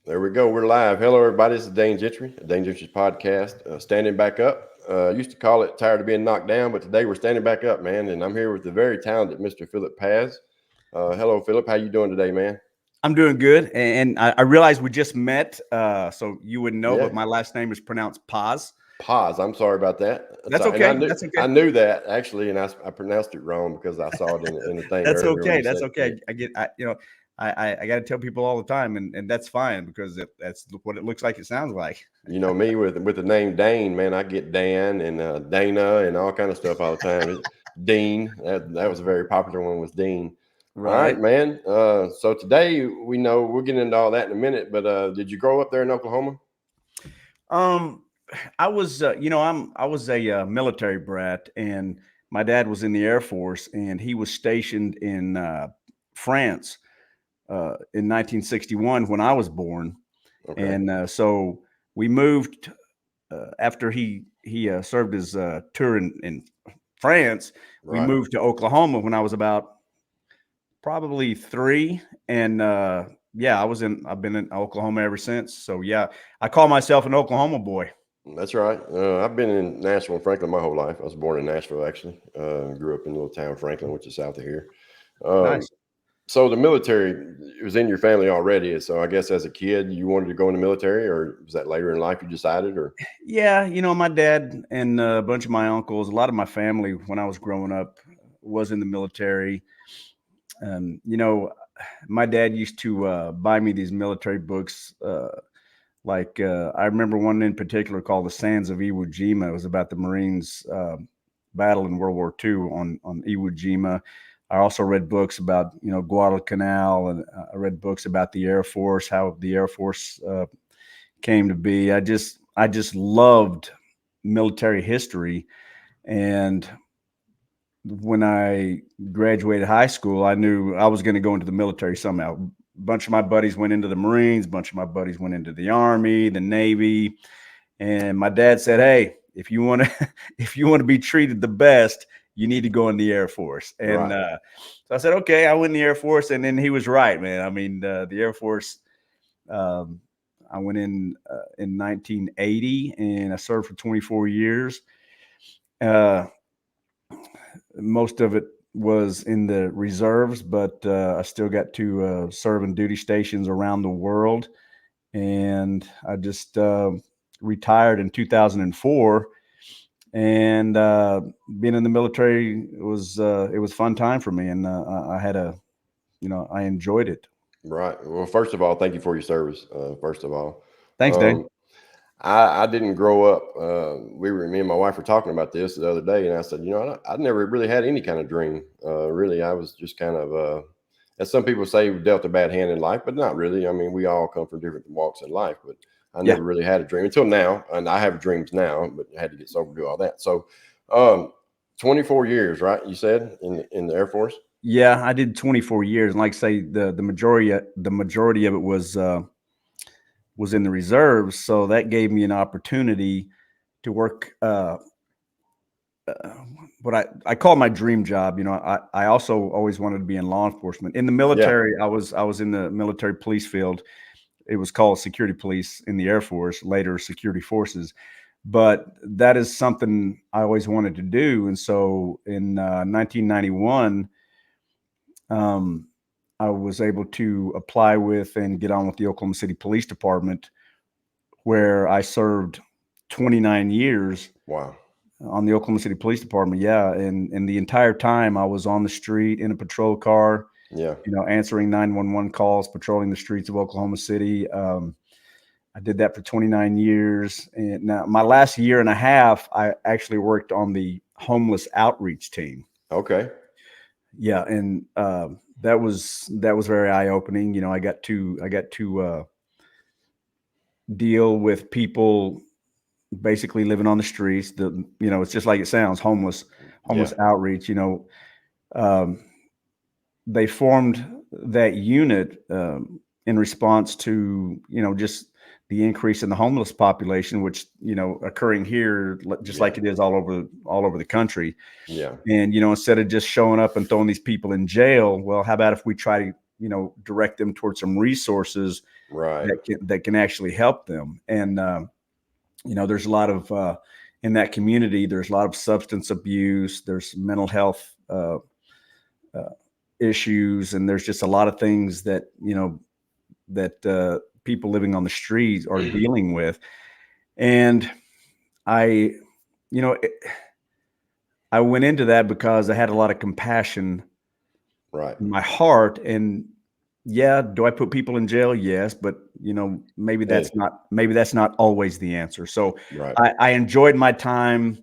There we go. We're live. Hello, everybody. This is Dane Gentry, Dane Gentry's podcast. Standing back up. Used to call it tired of being knocked down, but today we're standing back up, man. And I'm here with the very talented Mr. Philip Paz. Hello, Philip. How you doing today, man? I'm doing good, and I realized we just met, so you wouldn't know, Yeah, but my last name is pronounced Paz. pause. I'm sorry about that. That's And I okay. knew That's I okay. knew that actually, and I pronounced it wrong because I saw it in the thing That's earlier when okay. you That's said okay. I got to tell people all the time, and that's fine because that's what it looks like. It sounds like. you know me with the name Dane, man. I get Dan and Dana and all kind of stuff all the time. Dean. That was a very popular one. Was Dean. All right, Right. man. So today we know we'll get into all that in a minute. But did you grow up there in Oklahoma? Um, I was, I was a military brat, and my dad was in the Air Force, and he was stationed in France in 1961 when I was born. Okay, And so we moved after he served his tour in France. We right. moved to Oklahoma when I was about probably three, and yeah, I've been in Oklahoma ever since. So yeah, I call myself an Oklahoma boy. That's right. I've been in Nashville and Franklin my whole life. I was born in Nashville, actually. Grew up in a little town, Franklin, which is south of here. Um, Nice. so the military it was in your family already. So I guess as a kid, you wanted to go in the military, or was that later in life you decided? Or Yeah, my dad and a bunch of my uncles, a lot of my family when I was growing up was in the military. My dad used to buy me these military books. I remember one in particular called "The Sands of Iwo Jima." It was about the Marines' battle in World War II on Iwo Jima. I also read books about Guadalcanal, and I read books about the Air Force, how the Air Force came to be. I just loved military history, and when I graduated high school, I knew I was going to go into the military somehow. A bunch of my buddies went into the Marines, a bunch of my buddies went into the Army, the Navy, and my dad said, "Hey, if you want to if you want to be treated the best, you need to go in the Air Force." And right, so I said, "Okay." I went in the Air Force, and then he was right, man. I mean, the Air Force. Um, I went in 1980, and I served for 24 years. Uh, Most of it was in the reserves, but I still got to serve in duty stations around the world. And I just retired in 2004. And being in the military it was a fun time for me, and I had I enjoyed it. right. Well, first of all, thank you for your service. First of all, Thanks, Dane. um, I didn't grow up. Me and my wife were talking about this the other day, and I said, I never really had any kind of dream. Really, I was just kind of, as some people say, dealt a bad hand in life, but not really. I mean, we all come from different walks in life, but I Yeah, never really had a dream until now, and I have dreams now, but I had to get sober to do all that. So, um, 24 years, right? You said in the Air Force. yeah. I did 24 years, and like I say, the majority of it was in the reserves, so that gave me an opportunity to work uh, what I call my dream job. I also always wanted to be in law enforcement. In the Yeah, military, I was in the military police field. It was called security police in the Air Force, later security forces. But that is something I always wanted to do. And so in 1991, um, I was able to apply with and get on with the Oklahoma City Police Department, where I served 29 years wow, on the Oklahoma City Police Department. Yeah, and the entire time I was on the street in a patrol car, yeah, answering 911 calls, patrolling the streets of Oklahoma City. I did that for 29 years, and now my last year and a half, I actually worked on the homeless outreach team. okay, Yeah, and that was very eye opening. I got to deal with people basically living on the streets. It's just like it sounds, yeah, homeless outreach. Um, they formed that unit in response to just the increase in the homeless population, which occurring here just yeah, like it is all over the country. yeah, And instead of just showing up and throwing these people in jail, well, how about if we try direct them towards some resources Right. that can actually help them. And there's a lot of in that community. There's a lot of substance abuse. There's mental health issues, and there's just a lot of things that people living on the streets are dealing with. And I, you know, I went into that because I had a lot of compassion Right. in my heart. And yeah, do I put people in jail? Yes, but maybe Hey. that's not always the answer. So Right. I enjoyed my time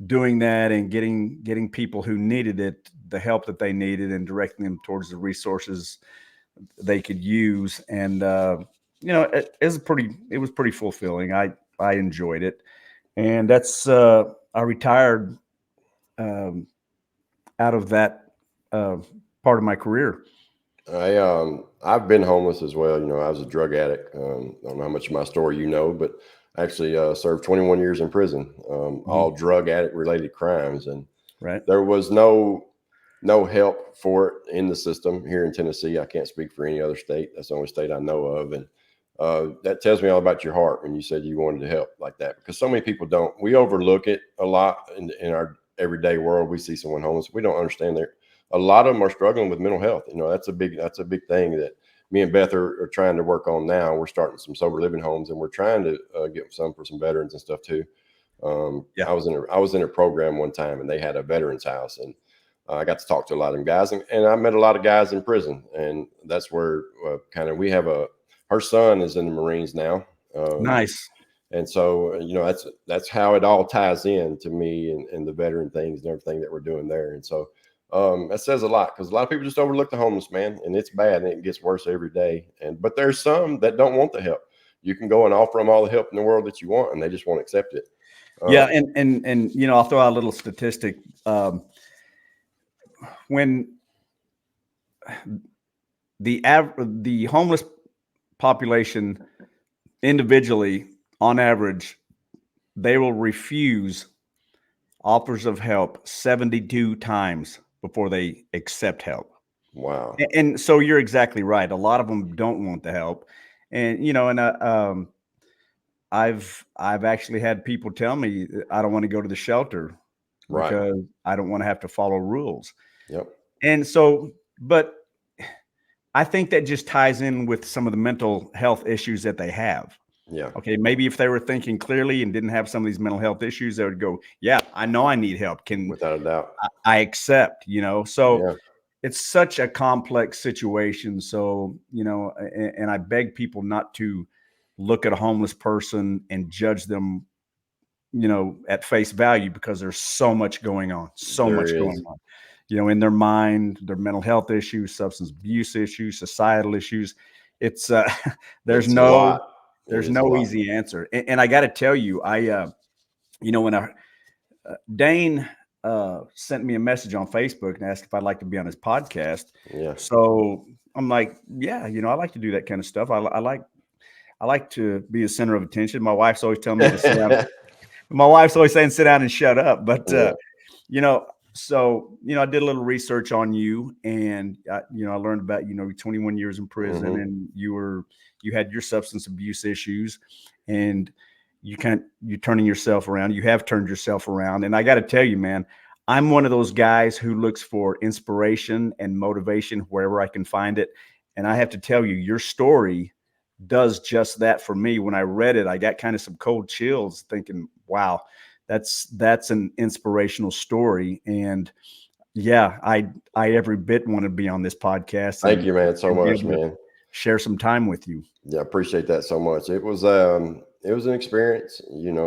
doing that and getting people who needed it the help that they needed and directing them towards the resources they could use. And it was pretty fulfilling. I enjoyed it, and that's I retired out of that part of my career. I've been homeless as well. I was a drug addict. I don't know how much of my story but I actually served 21 years in prison, all drug addict related crimes, and Right. there was no help for it in the system here in Tennessee. I can't speak for any other state. That's the only state I know of, and that tells me all about your heart when you said you wanted to help like that, because so many people don't. We overlook it a lot in our everyday world. We see someone homeless, we don't understand that a lot of them are struggling with mental health. That's a big thing that me and Beth are trying to work on now. We're starting some sober living homes, and we're trying to get some for some veterans and stuff too. Yeah. I was in a program one time, and they had a veterans house, and I got to talk to a lot of them guys, and I met a lot of guys in prison, and that's where kind of we have her son is in the Marines now. Nice. And so, that's how it all ties in to me and the veteran things and everything that we're doing there. And so that says a lot, because a lot of people just overlook the homeless, man, and it's bad, and it gets worse every day. But there's some that don't want the help. You can go and offer them all the help in the world that you want, and they just won't accept it. Yeah, and I'll throw out a little statistic. When the homeless population individually, on average, they will refuse offers of help 72 times before they accept help. Wow. And so you're exactly right. A lot of them don't want the help, and I've actually had people tell me I don't want to go to the shelter Right. because I don't want to have to follow rules. Yep. And so, but I think that just ties in with some of the mental health issues that they have. Yeah. Okay, maybe if they were thinking clearly and didn't have some of these mental health issues, they would go, "Yeah, I know I need help. Without a doubt. I accept?" So Yeah. it's such a complex situation. So and I beg people not to look at a homeless person and judge them, at face value, because there's so much going on, There is. in their mind, their mental health issues, substance abuse issues, societal issues. It's there's It's a lot. It there's is a no lot. easy answer. And I got to tell you, when Dane sent me a message on Facebook and asked if I'd like to be on his podcast. Yeah. So I'm like, yeah, I like to do that kind of stuff. I like to be a center of attention. My wife's always telling me to sit down. My wife's always saying, sit down and shut up. But, Yeah. So, I did a little research on you, and, I learned about, 21 years in prison, Mhm. and you had your substance abuse issues, and you're turning yourself around. You have turned yourself around. And I got to tell you, man, I'm one of those guys who looks for inspiration and motivation wherever I can find it. And I have to tell you, your story does just that for me. When I read it, I got kind of some cold chills thinking, wow, that's an inspirational story. And yeah, I every bit want to be on this podcast Thank you, man, so and be much, able to man. share some time with you. Yeah, I appreciate that so much. It was an experience,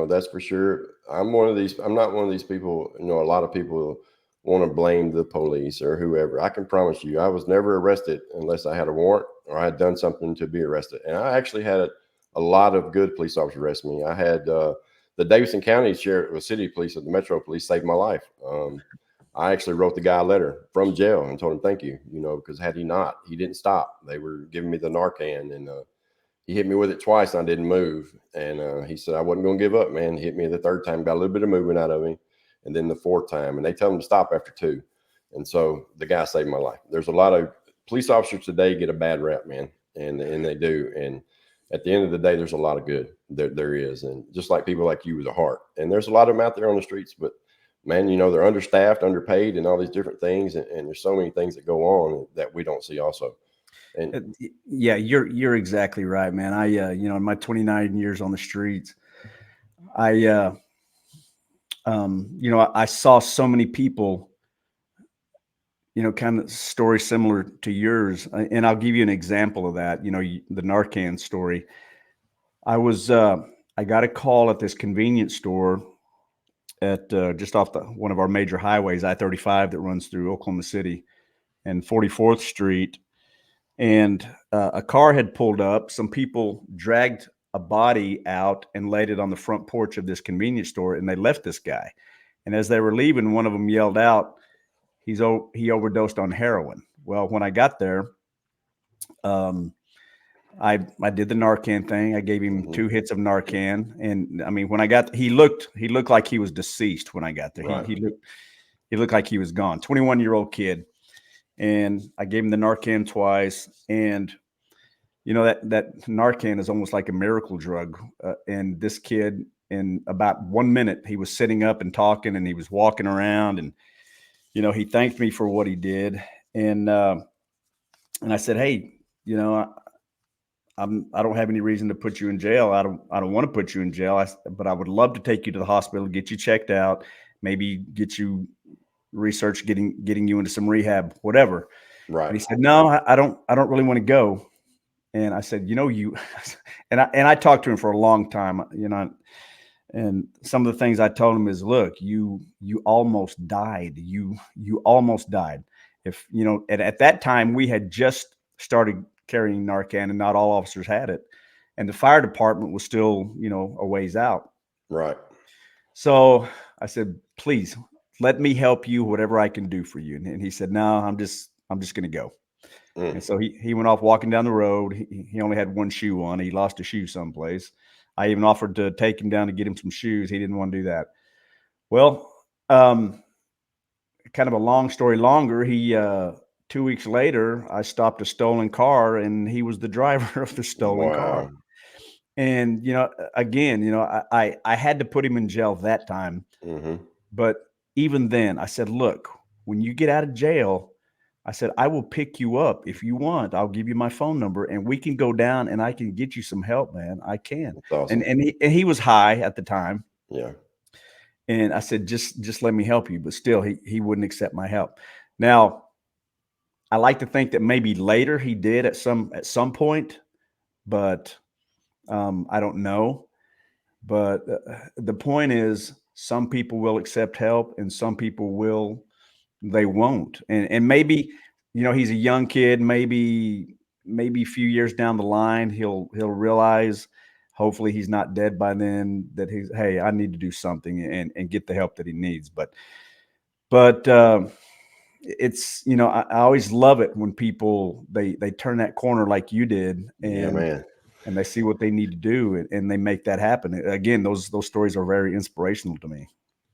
that's for sure. I'm not one of these people, a lot of people want to blame the police or whoever. I can promise you I was never arrested unless I had a warrant or I had done something to be arrested. And I actually had a lot of good police officers arrest me. I had the Davidson County Sheriff, City Police, or the Metro Police saved my life. I actually wrote the guy a letter from jail and told him thank you, because had he not, he didn't stop. They were giving me the Narcan, and he hit me with it twice, and I didn't move. And he said I wasn't going to give up, man. He hit me the third time, got a little bit of movement out of me, and then the fourth time. And they tell him to stop after two. And so the guy saved my life. There's a lot of police officers today get a bad rap, man, and they do. And at the end of the day, there's a lot of good there is, and just like people like you with a heart, and there's a lot of them out there on the streets, but man, they're understaffed, underpaid, and all these different things, and there's so many things that go on that we don't see also. And Yeah, you're exactly right, man. In my 29 years on the streets, I I saw so many people, kind of story similar to yours. And I'll give you an example of that. The Narcan story. I got a call at this convenience store at just off one of our major highways, I-35, that runs through Oklahoma City and 44th Street. And a car had pulled up. Some people dragged a body out and laid it on the front porch of this convenience store, and they left this guy. And as they were leaving, one of them yelled out, he overdosed on heroin. Well, when I got there, I did the Narcan thing. I gave him 2 hits of Narcan, and I mean, when I got, he looked like he was deceased when I got there. right, He looked like he was gone. 21-year-old kid, and I gave him the Narcan twice, and that Narcan is almost like a miracle drug. And this kid, in about 1 minute, he was sitting up and talking, and he was walking around, and he thanked me for what he did, and I said, hey, I don't have any reason to put you in jail. I don't want to put you in jail. But I would love to take you to the hospital, get you checked out, maybe get you research, getting you into some rehab, whatever. right, And he said, no, I don't really want to go. And I said, and I talked to him for a long time, and some of the things I told him is, look, you almost died. You almost died. If, at that time we had just started carrying Narcan, and not all officers had it. And the fire department was still, a ways out. right. So I said, please let me help you, whatever I can do for you. And he said, no, I'm just going to go. And so he went off walking down the road. He only had one shoe on. He lost a shoe someplace. I even offered to take him down to get him some shoes. He didn't want to do that. Well, kind of a long story longer. 2 weeks later, I stopped a stolen car, and he was the driver of the stolen car. Wow. And, again, I had to put him in jail that time. But even then I said, look, when you get out of jail, I said, I will pick you up if you want. I'll give you my phone number, and we can go down, and I can get you some help, man. I can. That's awesome. And he was high at the time. Yeah. And I said, just let me help you. But still, he wouldn't accept my help. Now, I like to think that maybe later he did at some point, but I don't know. But the point is, some people will accept help, and some people they won't. And maybe, he's a young kid. Maybe a few years down the line, he'll realize, hopefully he's not dead by then, that hey, I need to do something and get the help that he needs. But it's, I always love it when people, they turn that corner like you did, Yeah, man. and they see what they need to do, and they make that happen. Again, those stories are very inspirational to me.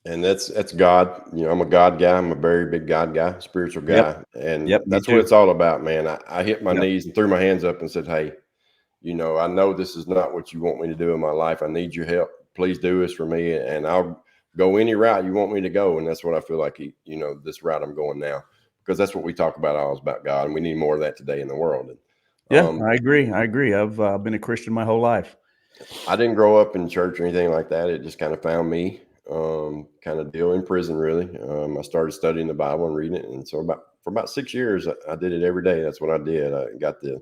And that's God. I'm a God guy. I'm a very big God guy, spiritual guy. Yep. And Yep. Me that's what too. it's all about, man. I hit my Yep. knees and threw my hands up and said, hey, I know this is not what you want me to do in my life. I need your help. Please do this for me. And I'll go any route you want me to go. And that's what I feel like, this route I'm going now, because that's what we talk about always about God. And we need more of that today in the world. And, Yeah, I agree. I've been a Christian my whole life. I didn't grow up in church or anything like that. It just kind of found me, kind of deal in prison, really. I started studying the Bible and reading it. And so for about 6 years, I did it every day. That's what I did. I got the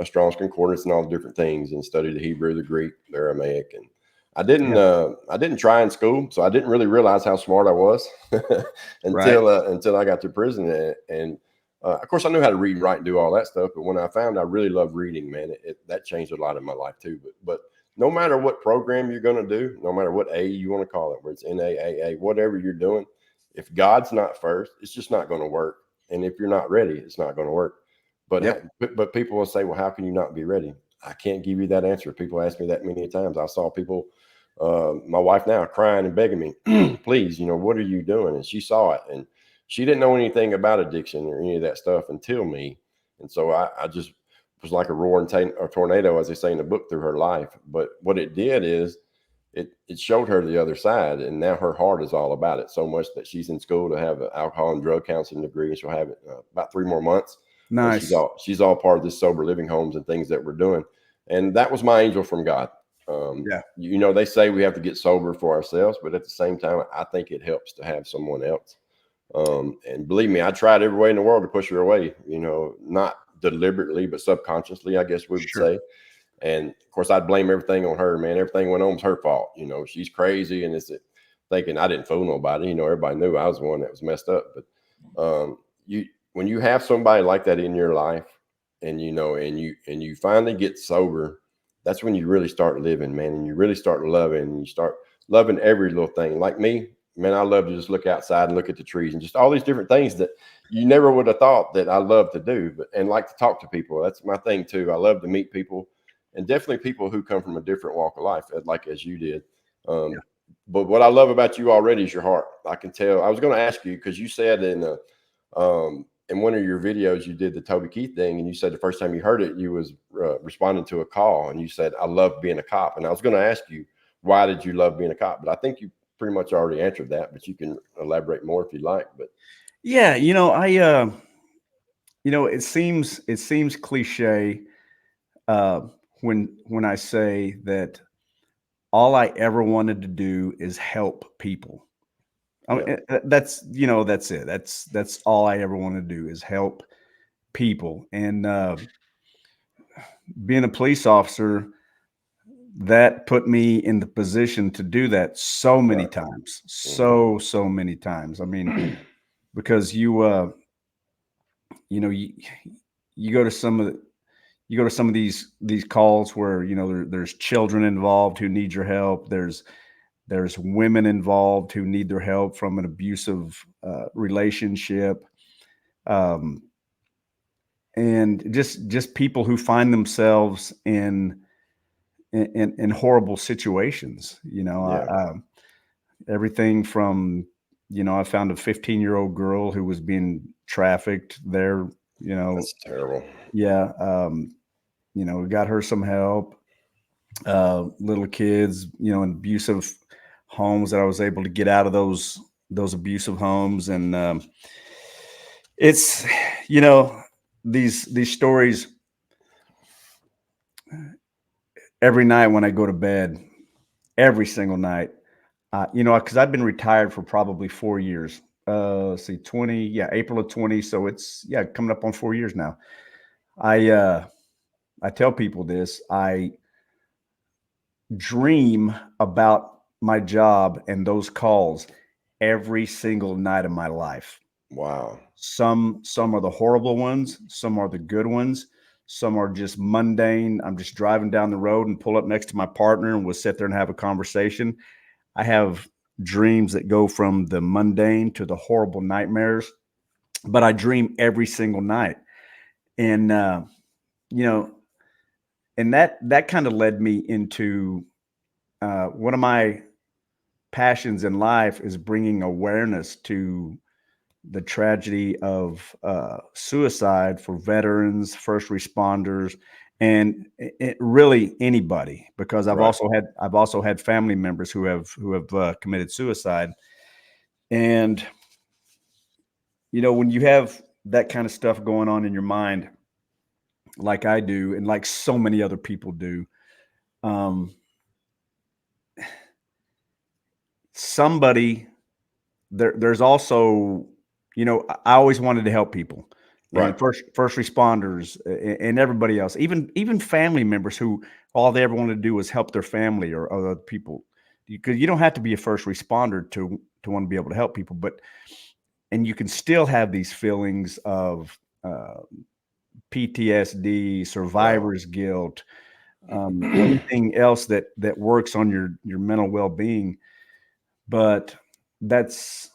Strong's Concordance and all the different things, and studied the Hebrew, the Greek, the Aramaic. And I didn't try in school, so I didn't really realize how smart I was until I got to prison. And of course, I knew how to read and write and do all that stuff. But when I found I really love reading, man, that changed a lot in my life too. But no matter what program you're going to do, no matter what A you want to call it, where it's NAAA, whatever you're doing, if God's not first, it's just not going to work. And if you're not ready, it's not going to work. But people will say, well, how can you not be ready? I can't give you that answer. People ask me that many times. I saw people, my wife now, crying and begging me, please, what are you doing? And she saw it, and she didn't know anything about addiction or any of that stuff until me. And so I just was like a roaring a tornado, as they say in the book, through her life. But what it did is it showed her the other side, and now her heart is all about it so much that she's in school to have an alcohol and drug counseling degree, and she'll have it about 3 more months. And Nice. she's all part of this sober living homes and things that we're doing. And that was my angel from God. Yeah. They say we have to get sober for ourselves, but at the same time, I think it helps to have someone else. And believe me, I tried every way in the world to push her away, not deliberately, but subconsciously, I guess we would Sure. say. And of course, I'd blame everything on her, man. Everything went on was her fault. She's crazy. And it's thinking I didn't fool nobody. Everybody knew I was the one that was messed up. But when you have somebody like that in your life, and you finally get sober, that's when you really start living, man. And you really start loving, and you start loving every little thing. Like me, man, I love to just look outside and look at the trees and just all these different things that you never would have thought that I love to do, and like to talk to people. That's my thing too. I love to meet people, and definitely people who come from a different walk of life, like as you did. Yeah. But what I love about you already is your heart. I can tell. I was going to ask you because you said in one of your videos you did the Toby Keith thing, and you said the first time you heard it, you was responding to a call, and you said, "I love being a cop." And I was going to ask you, why did you love being a cop? But I think you pretty much already answered that. But you can elaborate more if you like. But Yeah. It seems cliche uh, when I say that all I ever wanted to do is help people. I mean, yeah, that's it. That's all I ever want to do is help people. And being a police officer, that put me in the position to do that so many right, times, hmm so many times. I mean, because you you go to some of the, you go to some of these calls where there's children involved who need your help. There's women involved who need their help from an abusive relationship, um, and just people who find themselves in horrible situations. yeah, Everything from I found a 15-year-old girl who was being trafficked there. You know, that's terrible. yeah, we got her some help. Little kids, in abusive homes that I was able to get out of those abusive homes, and it's you know these stories every night when I go to bed, every single night. Because I've been retired for probably 4 years. Let's see, 20, yeah, April of 20. So it's coming up on 4 years now. I uh, I tell people this. I dream about my job and those calls every single night of my life. Wow. Some are the horrible ones, some are the good ones, some are just mundane. I'm just driving down the road and pull up next to my partner and we'll sit there and have a conversation. I have dreams that go from the mundane to the horrible nightmares, but I dream every single night. And you know, and that kind of led me into one of my passions in life is bringing awareness to the tragedy of suicide for veterans, first responders, and really anybody. Because I've Right. also had family members who have committed suicide, and when you have that kind of stuff going on in your mind, like I do, and like so many other people do, um, somebody there's also I always wanted to help people, Right. and first responders, and everybody else, even family members who all they ever wanted to do was help their family or other people, because you don't have to be a first responder to want to be able to help people, but and you can still have these feelings of PTSD, Right. survivor's guilt, anything else that works on your mental well-being. But that's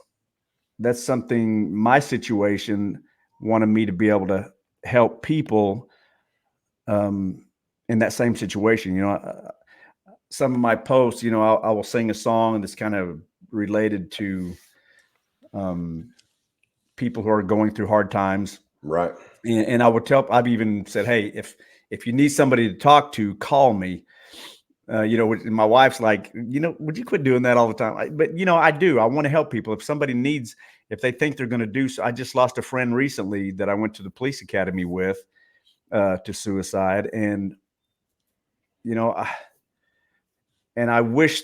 something my situation wanted me to be able to help people um, in that same situation. Some of my posts, I will sing a song that's kind of related to um, people who are going through hard times. Right. And I would tell, I've even said, hey, if you need somebody to talk to, call me. My wife's like, would you quit doing that all the time? But I do. I want to help people. If somebody needs, if they think they're going to do so. I just lost a friend recently that I went to the police academy with to suicide, and I wish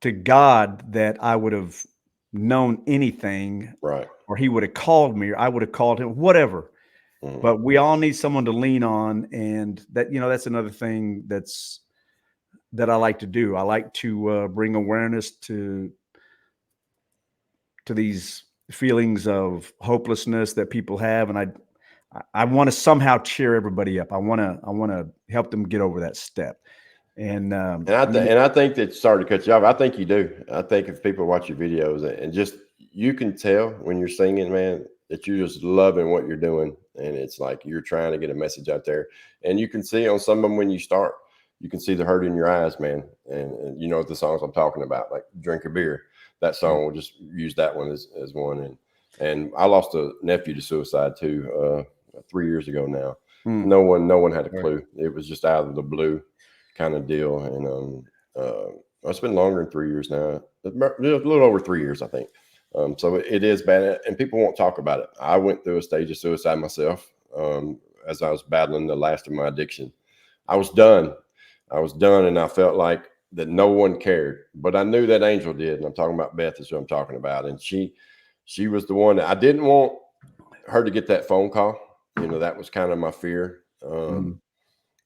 to God that I would have known anything, Right. or he would have called me, or I would have called him, whatever. Mhm. But we all need someone to lean on, and that's another thing that I like to do. I like to bring awareness to these feelings of hopelessness that people have, and I want to somehow cheer everybody up. I want to help them get over that step. And And I think that, sorry to cut you off. I think you do. I think if people watch your videos and just, you can tell when you're singing, man, that you're just loving what you're doing, and it's like you're trying to get a message out there. And you can see on some of them when you start, you can see the hurt in your eyes, man. And you know the songs I'm talking about, like "Drink a Beer." That song, we'll just use that one as one. And I lost a nephew to suicide too, 3 years ago now. mm, No one had a right. clue. It was just out of the blue kind of deal. And it's been longer than 3 years now, a little over 3 years, I think. So it is bad, and people won't talk about it. I went through a stage of suicide myself as I was battling the last of my addiction. I was done. And I felt like that no one cared, but I knew that Angel did. And I'm talking about Beth is who I'm talking about, and she was the one that I didn't want her to get that phone call. That was kind of my fear. Mm,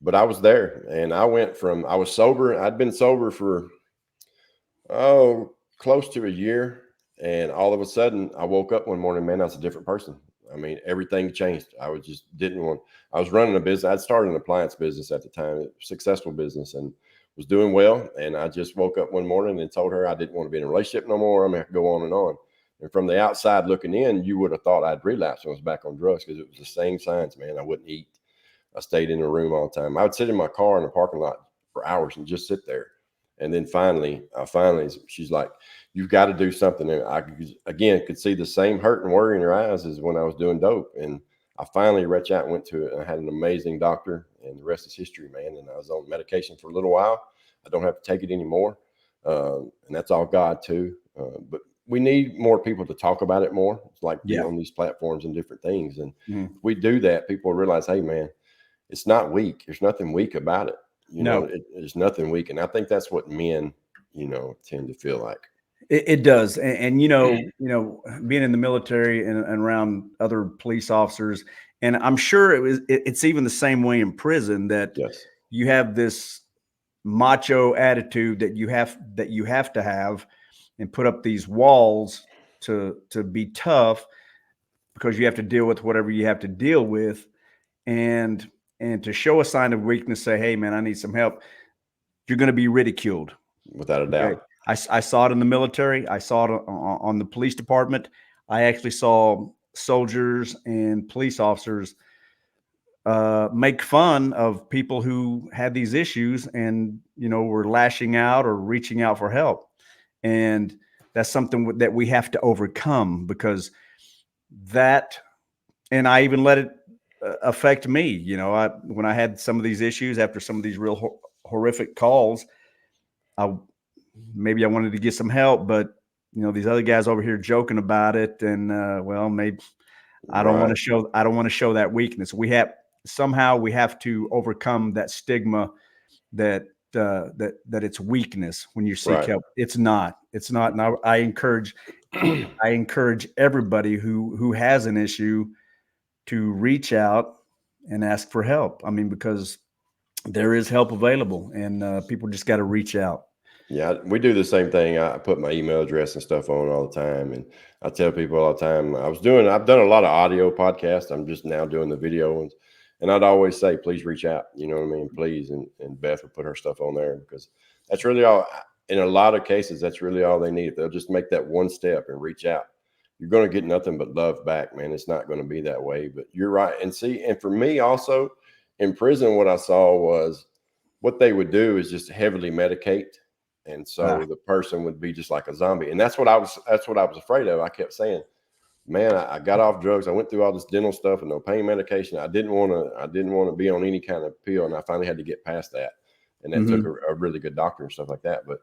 But I was there, and I was sober. I'd been sober for, close to a year. And all of a sudden I woke up one morning, man, I was a different person. I mean, everything changed. I was just didn't want, I was running a business. I'd started an appliance business at the time, a successful business, and was doing well. And I just woke up one morning and told her I didn't want to be in a relationship no more. I'm going to go on and on. And from the outside looking in, you would have thought I'd relapsed when I was back on drugs, because it was the same signs, man. I wouldn't eat. I stayed in a room all the time. I would sit in my car in the parking lot for hours and just sit there. And then finally, she's like, "You've got to do something." And I again could see the same hurt and worry in her eyes as when I was doing dope. And I finally reached out and went to it. And I had an amazing doctor, and the rest is history, man. And I was on medication for a little while. I don't have to take it anymore, and that's all God too. But we need more people to talk about it more. It's like be yeah. on these platforms and different things. And Mm, if we do that, people realize, hey, man, it's not weak. There's nothing weak about it. no, There's nothing weak. And I think that's what men, tend to feel like. it does. And being in the military and around other police officers, and I'm sure it's even the same way in prison, that Yes. you have this macho attitude that you have to have, and put up these walls to be tough, because you have to deal with whatever you have to deal with. And to show a sign of weakness, say, hey man, I need some help, you're going to be ridiculed. Without a Okay. doubt. I saw it in the military. I saw it on the police department. I actually saw soldiers and police officers make fun of people who had these issues, and were lashing out or reaching out for help. And that's something that we have to overcome, because that, and I even let it affect me. When I had some of these issues after some of these real horrific calls, I maybe I wanted to get some help, but these other guys over here joking about it, and well, maybe I don't want Right. to show that weakness. We have to overcome that stigma that that it's weakness when you seek Right. help. It's not. It's not. And I encourage everybody who has an issue to reach out and ask for help. I mean, because there is help available, and people just got to reach out. Yeah, we do the same thing. I put my email address and stuff on all the time, and I tell people all the time. I've done a lot of audio podcasts. I'm just now doing the video ones, and I'd always say, please reach out. You know what I mean? Please, and Beth would put her stuff on there, because that's really all. In a lot of cases, that's really all they need. If they'll just make that one step and reach out, you're going to get nothing but love back, man. It's not going to be that way, but you're right. And see, and for me also in prison, what I saw was what they would do is just heavily medicate, and Ah, so the person would be just like a zombie. And that's what I was afraid of. I kept saying, man, I got off drugs. I went through all this dental stuff and no pain medication. I didn't want to be on any kind of pill. And I finally had to get past that. And that took a really good doctor and stuff like that. But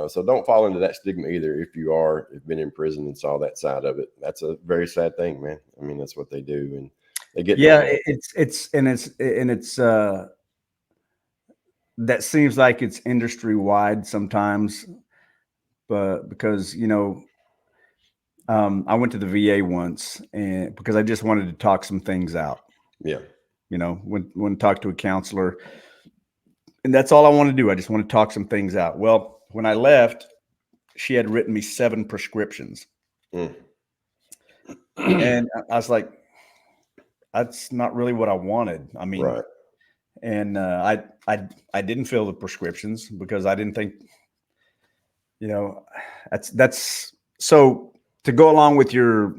so don't fall into that stigma either. If you've been in prison and saw that side of it, that's a very sad thing, man. I mean, that's what they do, and they get no help. It's that seems like it's industry wide sometimes, but because I went to the VA once, and because I just wanted to talk some things out. Yeah, when to talk to a counselor, and that's all I want to do. I just want to talk some things out. Well, when I left, she had written me 7 prescriptions. And I was like, that's not really what I wanted. I mean, right. And I didn't fill the prescriptions because I didn't think, that's so to go along with your.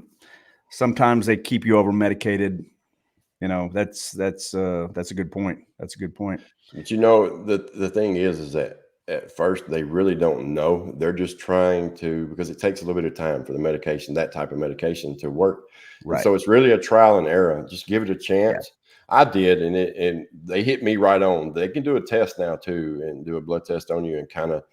Sometimes they keep you over medicated. That's a good point. That's a good point. But the thing is that at first they really don't know. They're just trying to, because it takes a little bit of time for the medication, that type of medication, to work. And Right. so it's really a trial and error. Just give it a chance. Yeah. I did, and they hit me right on. They can do a test now too, and do a blood test on you and kind of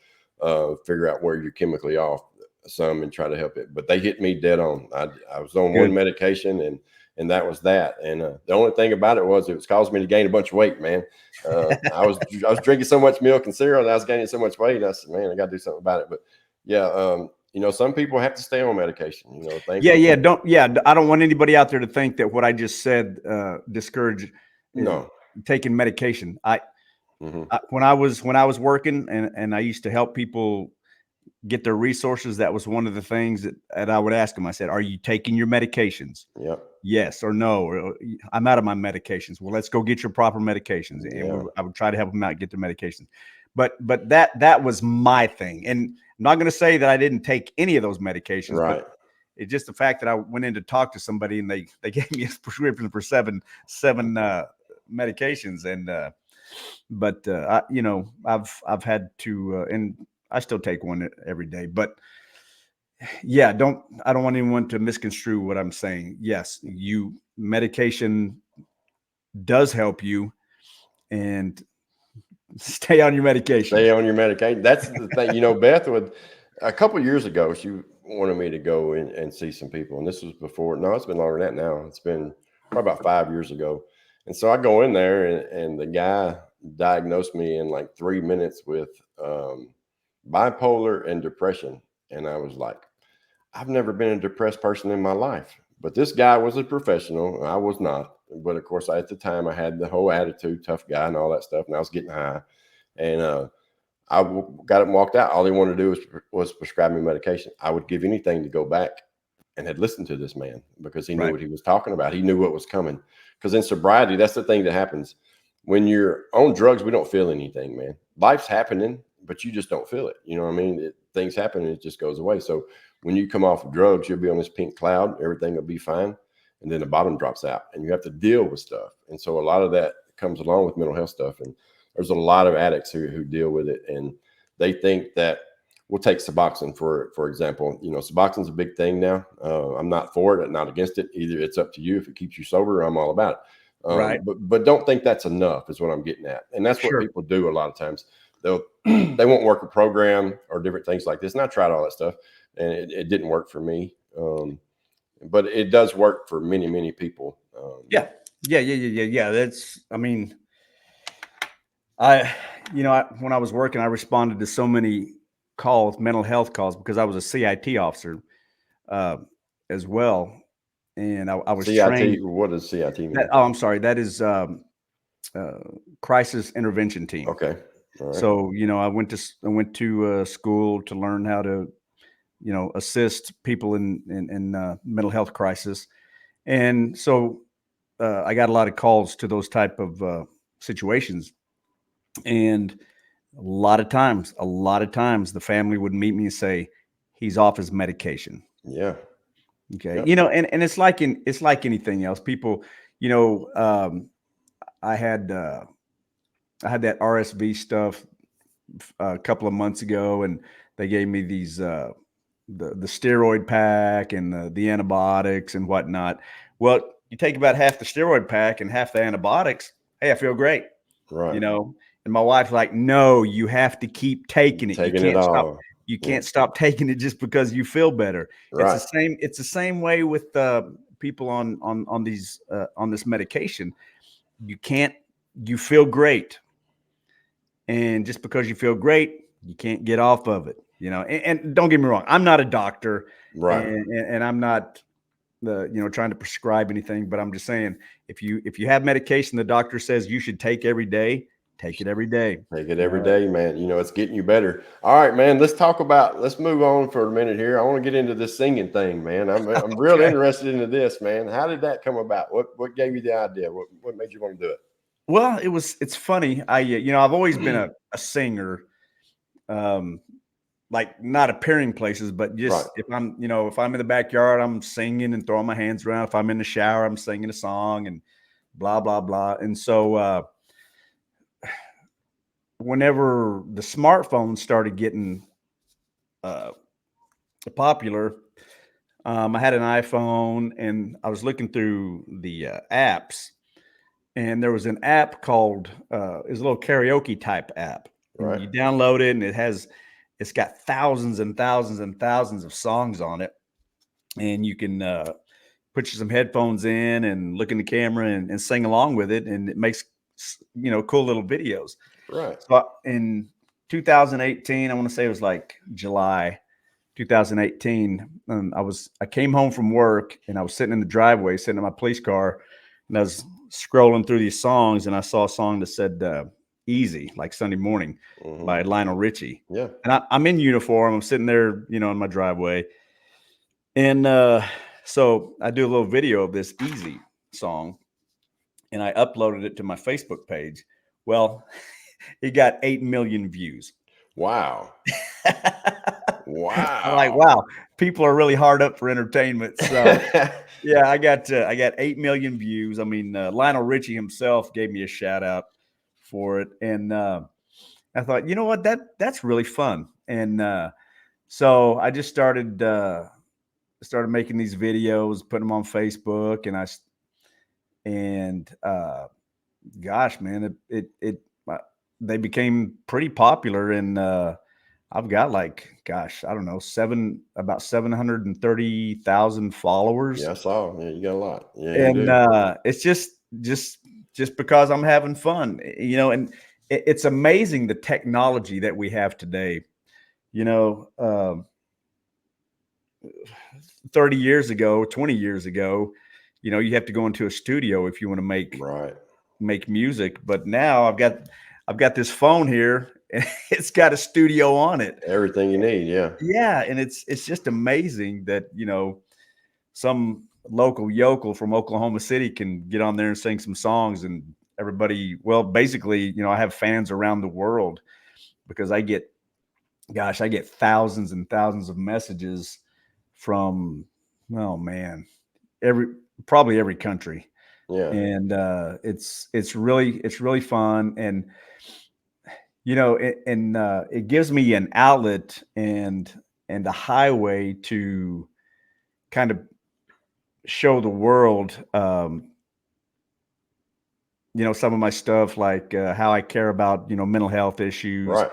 figure out where you're chemically off some and try to help it. But they hit me dead on. I was on one medication, and that was that. And the only thing about it was causing me to gain a bunch of weight, man. I was drinking so much milk and cereal, and I was gaining so much weight. And I said, man, I got to do something about it. But yeah, some people have to stay on medication. I don't want anybody out there to think that what I just said discourage taking medication. When I was working and I used to help people get their resources, that was one of the things that I would ask them. I said, are you taking your medications? Yep. Yes or no. Or, I'm out of my medications. Well, let's go get your proper medications. And I would try to help them out, get their medications. But that was my thing. And I'm not going to say that I didn't take any of those medications, right. But it's just the fact that I went in to talk to somebody and they gave me a prescription for seven medications. And, I've had to, and I still take one every day, but yeah, I don't want anyone to misconstrue what I'm saying. Yes, medication does help you, and stay on your medication. Stay on your medication. That's the thing. Beth a couple of years ago, she wanted me to go and see some people. And this was before, no, it's been longer than that now. It's been probably about 5 years ago. And so I go in there and the guy diagnosed me in like 3 minutes with bipolar and depression. And I was like, I've never been a depressed person in my life. But this guy was a professional. I was not. But of course, at the time, I had the whole attitude, tough guy and all that stuff. And I was getting high. And I got up and walked out. All he wanted to do was prescribe me medication. I would give anything to go back and had listened to this man, because he knew what he was talking about. He knew what was coming. Because in sobriety, that's the thing that happens. When you're on drugs, we don't feel anything, man. Life's happening, but you just don't feel it. You know what I mean? Things happen and it just goes away. So when you come off of drugs, you'll be on this pink cloud. Everything will be fine. And then the bottom drops out and you have to deal with stuff. And so a lot of that comes along with mental health stuff. And there's a lot of addicts who deal with it. And they think that, we'll take Suboxone for example. Suboxone's a big thing now. I'm not for it, not against it either. It's up to you. If it keeps you sober, I'm all about it. Right. But don't think that's enough is what I'm getting at. And that's what people do a lot of times. They won't work a program or different things like this. And I tried all that stuff and it didn't work for me. But it does work for many, many people. Yeah. That's, I mean, when I was working, I responded to so many calls, mental health calls, because I was a CIT officer as well. And I was CIT, trained. what does CIT mean? I'm sorry. That is crisis intervention team. Okay. All right. So, I went to school to learn how to, assist people in mental health crisis. And so I got a lot of calls to those type of situations. And a lot of times the family would meet me and say, he's off his medication. Yeah. Okay. Yep. And it's like anything else. People, I had that RSV stuff a couple of months ago, and they gave me these the steroid pack and the antibiotics and whatnot. Well, you take about half the steroid pack and half the antibiotics. Hey, I feel great. Right. And my wife's like, no, you have to keep taking it. You Taking it can't stop. all. You Yeah. can't stop taking it just because you feel better. Right. It's the same way with people on these on this medication. You feel great, and just because you feel great, you can't get off of it. And don't get me wrong, I'm not a doctor, Right. and I'm not trying to prescribe anything, but I'm just saying, if you have medication the doctor says you should take every day, take it every day. Take it every day, man. It's getting you better. All right, man. Let's move on for a minute here. I want to get into this singing thing, man. I'm real Okay. interested into this, man. How did that come about? What gave you the idea? What made you want to do it? Well, it's funny. I've always been a singer, like not appearing places, but Right. just if I'm in the backyard, I'm singing and throwing my hands around. If I'm in the shower, I'm singing a song and blah, blah, blah. And so, whenever the smartphones started getting uh, popular, I had an iPhone and I was looking through the apps, and there was an app called is a little karaoke type app, and Right. you download it, and it's got thousands and thousands and thousands of songs on it, and you can put some headphones in and look in the camera and sing along with it, and it makes cool little videos. Right. So in 2018, I want to say it was like July 2018. I came home from work and I was sitting in the driveway, sitting in my police car, and I was scrolling through these songs, and I saw a song that said "Easy," like Sunday Morning, Mm-hmm. by Lionel Richie. Yeah. And I'm in uniform. I'm sitting there, in my driveway, and so I do a little video of this "Easy" song, and I uploaded it to my Facebook page. Well, it got 8 million views. Wow. I'm like, Wow. wow, people are really hard up for entertainment. So yeah, I got 8 million views. I mean, Lionel Richie himself gave me a shout out for it, and I thought, you know what, that's really fun. And so I just started making these videos, putting them on Facebook, and gosh, man, they became pretty popular, and I've got like, gosh, I don't know, about 730,000 followers. Yeah, I saw. Yeah, you got a lot. Yeah, you And do. it's just because I'm having fun, and it's amazing the technology that we have today. You know, 30 years ago, 20 years ago, you have to go into a studio if you want to Right. make music. But now I've got this phone here, and it's got a studio on it. Everything you need. Yeah. Yeah, and it's just amazing that some local yokel from Oklahoma City can get on there and sing some songs, and everybody. Well, basically, I have fans around the world because I get thousands and thousands of messages from, oh man, probably every country. Yeah. And it's really fun, and it gives me an outlet and a highway to kind of show the world, some of my stuff, like how I care about, mental health issues. Right.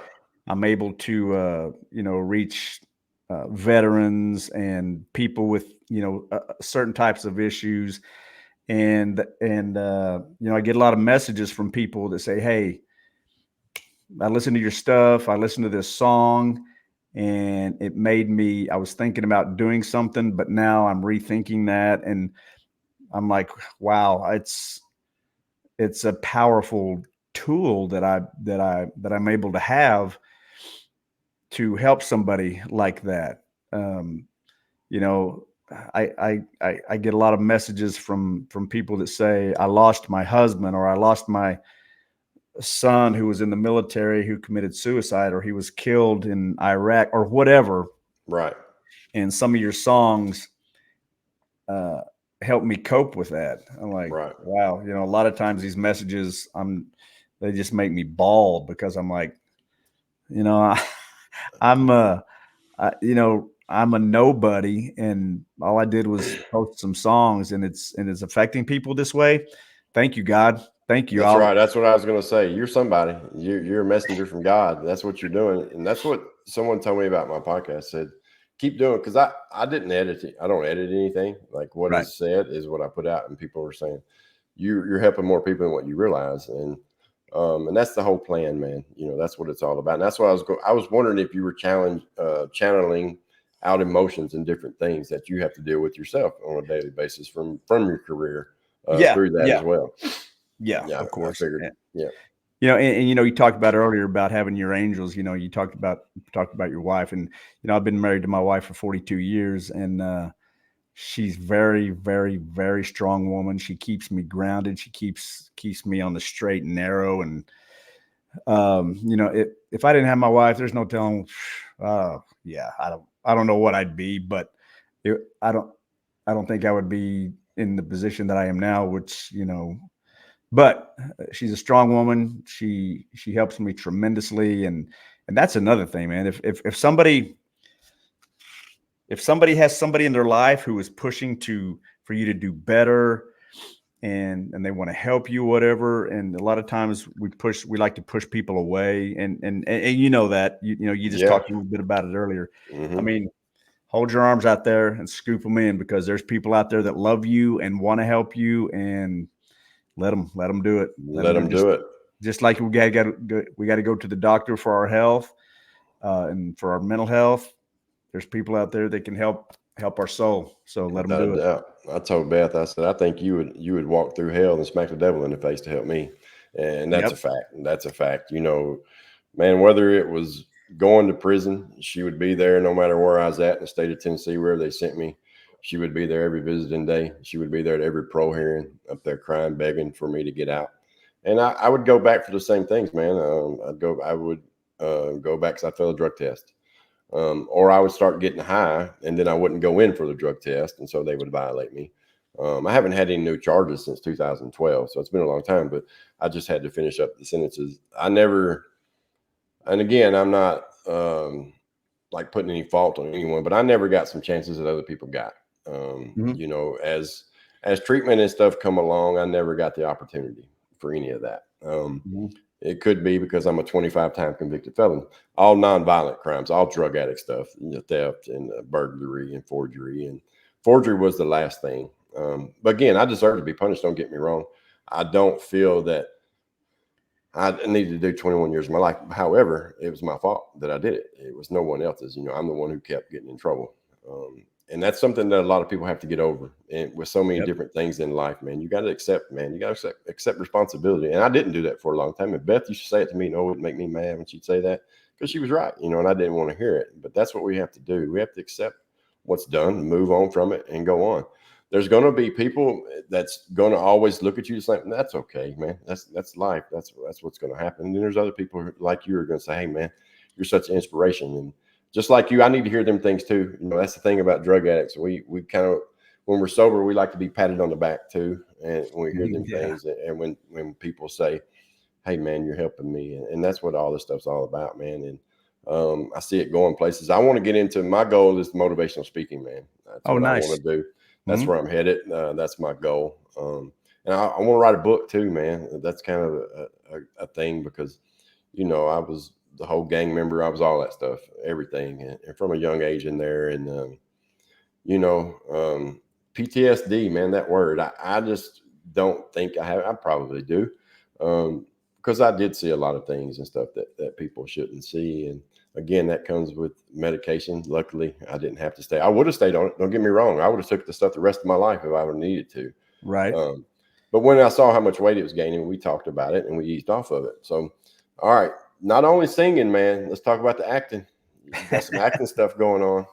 I'm able to, reach veterans and people with, certain types of issues. And I get a lot of messages from people that say, hey, I listened to your stuff. I listened to this song, and it made me, I was thinking about doing something, but now I'm rethinking that. And I'm like, wow, it's a powerful tool that I'm able to have to help somebody like that. You know, I get a lot of messages from people that say, I lost my husband, or I lost my son who was in the military, who committed suicide, or he was killed in Iraq, or whatever. Right. And some of your songs help me cope with that. I'm like, Right. wow, a lot of times these messages, they just make me bawl, because I'm like, I'm I'm a nobody, and all I did was post some songs, and it's affecting people this way. Thank you, God. Thank you. That's right. That's what I was going to say. You're somebody. You're a messenger from God. That's what you're doing, and that's what someone told me about my podcast. Said, keep doing, because I didn't edit it. I don't edit anything. Like what Right. is said is what I put out, and people are saying you're helping more people than what you realize, and that's the whole plan, man. That's what it's all about. And that's what I was wondering if you were channeling out emotions and different things that you have to deal with yourself on a daily basis from your career Yeah. through that as well. Yeah, Yeah, of course. I figured. Yeah. And you talked about earlier about having your angels. You talked about your wife, and I've been married to my wife for 42 years, and she's very, very, very strong woman. She keeps me grounded. She keeps me on the straight and narrow. And if I didn't have my wife, there's no telling. Yeah, I don't know what I'd be, but I don't think I would be in the position that I am now, which but she's a strong woman. She helps me tremendously, and that's another thing, man. If somebody has somebody in their life who is pushing for you to do better, and they want to help you, whatever, and a lot of times we like to push people away, and that you just talked a little bit about it earlier. Mm-hmm. I mean, hold your arms out there and scoop them in, because there's people out there that love you and want to help you, and let them do it. Let them do it. Just like we got to go to the doctor for our health and for our mental health. There's people out there that can help our soul. So let them do it. Doubt. I told Beth, I said, I think you would walk through hell and smack the devil in the face to help me, and that's a fact. That's a fact. Man, whether it was going to prison, she would be there no matter where I was at in the state of Tennessee, wherever they sent me. She would be there every visiting day. She would be there at every pro hearing, up there crying, begging for me to get out. And I would go back for the same things, man. I would go back because I failed a drug test. Or I would start getting high, and then I wouldn't go in for the drug test, and so they would violate me. I haven't had any new charges since 2012, so it's been a long time, but I just had to finish up the sentences. And again, I'm not like putting any fault on anyone, but I never got some chances that other people got. As treatment and stuff come along, I never got the opportunity for any of that. It could be because I'm a 25-time convicted felon, all nonviolent crimes, all drug addict stuff, theft and burglary and forgery. And forgery was the last thing. But again, I deserve to be punished. Don't get me wrong. I don't feel that I needed to do 21 years of my life. However, it was my fault that I did it. It was no one else's. I'm the one who kept getting in trouble. And that's something that a lot of people have to get over. And with so many different things in life, man, you got to accept, man. You got to accept responsibility. And I didn't do that for a long time. And Beth used to say it to me, no, it would make me mad when she'd say that, because she was right, and I didn't want to hear it. But that's what we have to do. We have to accept what's done, move on from it, and go on. There's going to be people that's going to always look at you saying, that's okay, man. That's life. That's what's going to happen. And then there's other people like you are going to say, hey, man, you're such an inspiration. And just like you, I need to hear them things too. That's the thing about drug addicts. We kind of, when we're sober, we like to be patted on the back too. And when we hear them things, and when people say, hey man, you're helping me. And that's what all this stuff's all about, man. And I see it going places. I want to get into, my goal is motivational speaking, man. That's what nice. I want to do. That's where I'm headed. That's my goal. And I want to write a book too, man. That's kind of a thing, because, I was the whole gang member. I was all that stuff, everything. And from a young age in there. And, PTSD, man, that word, I just don't think I have. I probably do. Because I did see a lot of things and stuff that people shouldn't see. And again, that comes with medication. Luckily, I didn't have to stay. I would have stayed on it. Don't get me wrong. I would have took the stuff the rest of my life if I would have needed to. Right. But when I saw how much weight it was gaining, we talked about it and we eased off of it. So, all right, not only singing, man, let's talk about the acting. You got some acting stuff going on.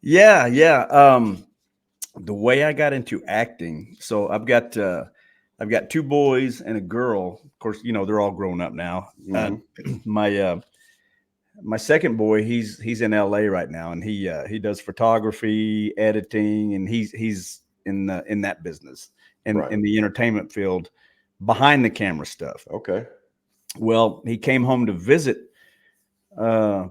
Yeah. The way I got into acting, so I've got 2 boys and a girl. Of course, they're all grown up now. My second boy, he's in LA right now, and he does photography, editing, and he's in that business and in the entertainment field, behind the camera stuff. Okay. Well, he came home to visit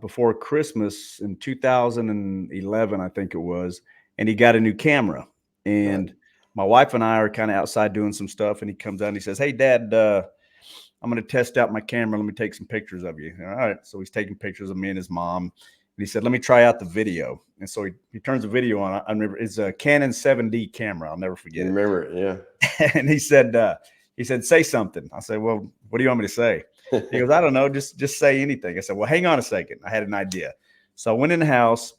before Christmas in 2011, I think it was, and he got a new camera. Right. And my wife and I are kind of outside doing some stuff, and he comes out and he says, "Hey, Dad, I'm going to test out my camera. Let me take some pictures of you." All right. So he's taking pictures of me and his mom. And he said, "Let me try out the video." And so he turns the video on. I remember it's a Canon 7D camera. I'll never forget You it. remember it? Yeah. And he said, "Say something." I said, "Well, what do you want me to say?" He goes, "I don't know. Just say anything." I said, "Well, hang on a second. I had an idea." So I went in the house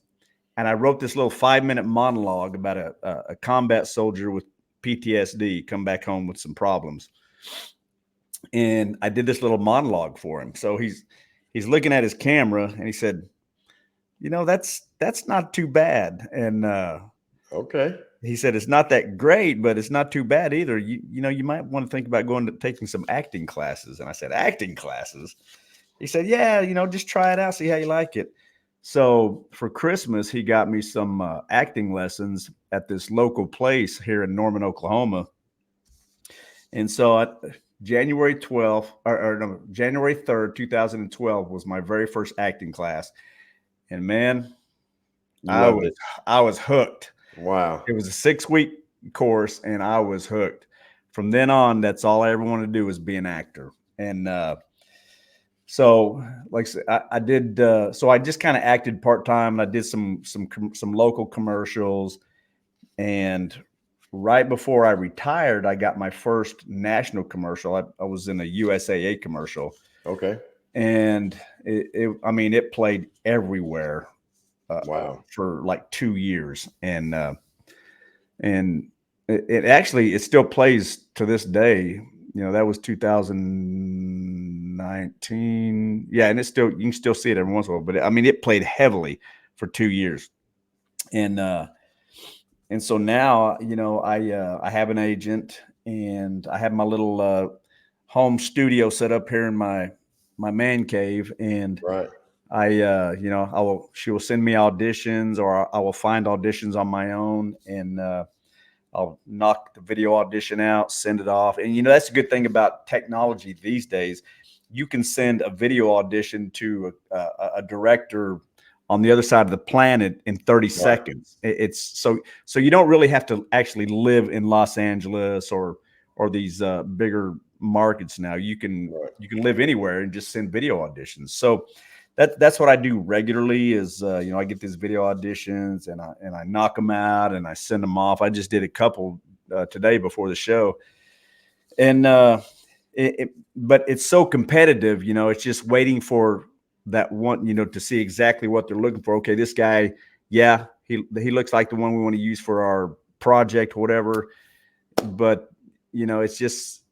and I wrote this little 5-minute monologue about a combat soldier with PTSD come back home with some problems. And I did this little monologue for him. So he's looking at his camera and he said, that's not too bad. And Okay. he said, "It's not that great, but it's not too bad either. You might want to think about going to taking some acting classes." And I said, "Acting classes?" He said, "Yeah, just try it out, see how you like it." So for Christmas, he got me some acting lessons at this local place here in Norman, Oklahoma. And so January 12th, or no, January 3rd, 2012 was my very first acting class. And man, You I loved was it. I was hooked. Wow. It was a 6-week course, and I was hooked. From then on, that's all I ever wanted to do was be an actor. And so, like I said, I did. So I just kind of acted part time. I did some local commercials, and right before I retired, I got my first national commercial. I was in a USAA commercial, Okay. and I mean, it played everywhere Wow. for like 2 years, and it actually it still plays to this day. That was 2019. Yeah, and you can still see it every once in a while. But I mean, it played heavily for 2 years, and so now I have an agent, and I have my little home studio set up here in my man cave, and Right. she will send me auditions, or I will find auditions on my own, and I'll knock the video audition out, send it off. And that's a good thing about technology these days. You can send a video audition to a director on the other side of the planet in 30 Right. seconds. It's so you don't really have to actually live in Los Angeles or these bigger markets now. Right. You can live anywhere and just send video auditions. So that's what I do regularly is I get these video auditions and I knock them out and I send them off. I just did a couple today before the show, and but it's so competitive. It's just waiting for that one, to see exactly what they're looking for. Okay, this guy, yeah, he looks like the one we want to use for our project, whatever. But it's just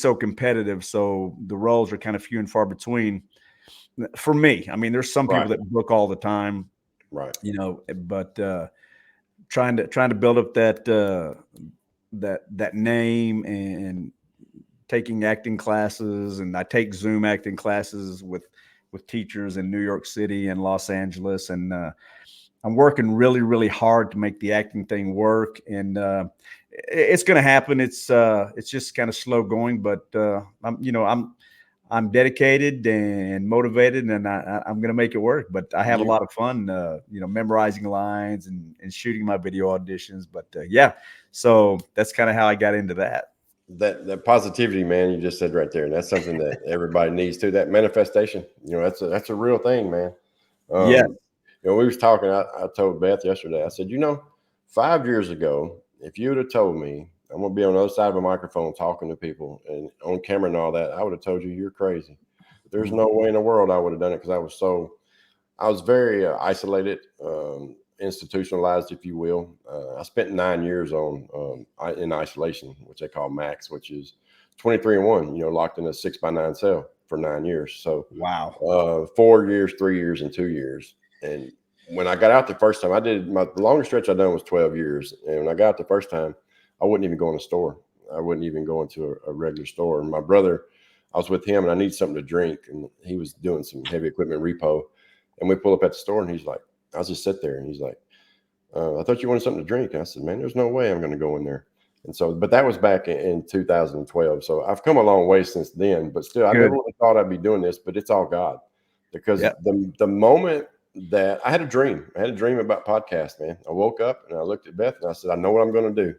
so competitive. So the roles are kind of few and far between for me. I mean, there's some people Right. that book all the time, Right. but trying to build up that name and taking acting classes, and I take Zoom acting classes with teachers in New York City and Los Angeles, and I'm working really, really hard to make the acting thing work, and it's going to happen. It's just kind of slow going, but I'm dedicated and motivated, and I'm going to make it work. But I have a You lot of fun, memorizing lines and shooting my video auditions. But yeah, so that's kind of how I got into that. that positivity, man, you just said right there, and that's something that everybody needs to. That manifestation, that's a real thing, man. Yeah. Um, we was talking. I told Beth yesterday. I said, 5 years ago, if you would have told me I'm gonna be on the other side of a microphone talking to people and on camera and all that, I would have told you you're crazy. There's no way in the world I would have done it because I was very isolated, institutionalized, if you will. I spent 9 years in isolation, which they call max, which is 23 and 1. Locked in a 6x9 cell for 9 years. So Wow. 4 years, 3 years, and 2 years. And when I got out the first time, the longest stretch I done was 12 years. And when I got out the first time, I wouldn't even go in a store. I wouldn't even go into a regular store. And my brother, I was with him and I needed something to drink. And he was doing some heavy equipment repo. And we pull up at the store and he's like, I was just sit there and he's like, I thought you wanted something to drink. And I said, man, there's no way I'm going to go in there. And so, but that was back in 2012. So I've come a long way since then, but still, I Good. never really thought I'd be doing this, but it's all God. because Yeah. the moment that I had a dream about podcast, man. I woke up and I looked at Beth and I said, I know what I'm going to do.